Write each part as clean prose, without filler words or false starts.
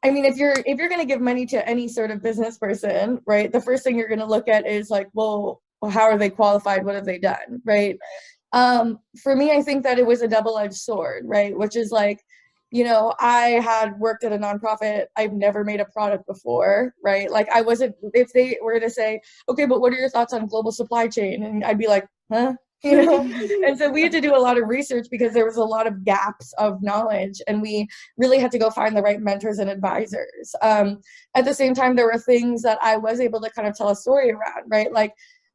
I mean, if you're going to give money to any sort of business person, right, the first thing you're going to look at is like, well, how are they qualified? What have they done? Right. For me, I think that it was a double-edged sword, right? Which is like, I had worked at a nonprofit. I've never made a product before, right? Like I wasn't, if they were to say, okay, but what are your thoughts on global supply chain? And I'd be like, huh? And so we had to do a lot of research because there was a lot of gaps of knowledge, and we really had to go find the right mentors and advisors. At the same time, there were things that I was able to kind of tell a story around, right? Like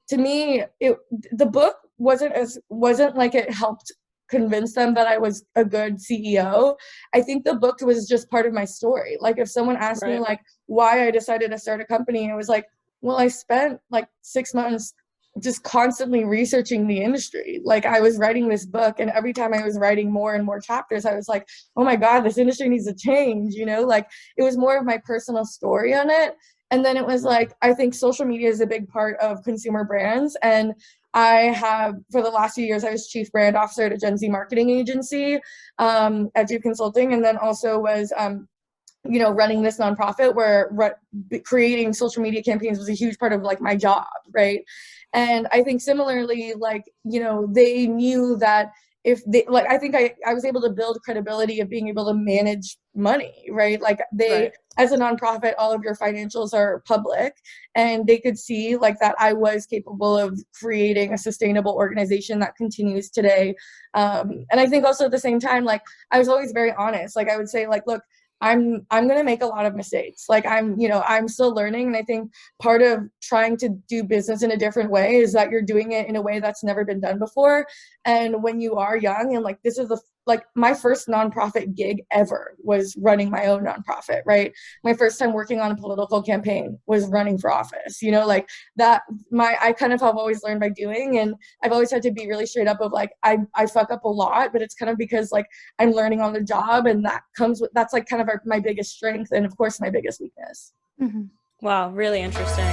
to me, the book wasn't like it helped convince them that I was a good CEO. I think the book was just part of my story. Like if someone asked me like why I decided to start a company, it was like, well, I spent like 6 months just constantly researching the industry. Like I was writing this book, and every time I was writing more and more chapters, I was like, oh my God, this industry needs to change, like it was more of my personal story on it. And then it was like, I think social media is a big part of consumer brands. And I have, for the last few years, I was chief brand officer at a Gen Z marketing agency at Duke Consulting, and then also was running this nonprofit where creating social media campaigns was a huge part of like my job, right? And I think similarly, like, they knew that if they, like, I think I was able to build credibility of being able to manage money, right? Like as a nonprofit, all of your financials are public, and they could see like that I was capable of creating a sustainable organization that continues today. And I think also at the same time, like I was always very honest. Like I would say like, look, I'm going to make a lot of mistakes. Like I'm still learning. And I think part of trying to do business in a different way is that you're doing it in a way that's never been done before. And when you are young, and like, this is my first nonprofit gig ever was running my own nonprofit, right? My first time working on a political campaign was running for office, like that, I kind of have always learned by doing. And I've always had to be really straight up of like, I fuck up a lot, but it's kind of because like I'm learning on the job, and that's like kind of my biggest strength. And of course my biggest weakness. Mm-hmm. Wow. Really interesting.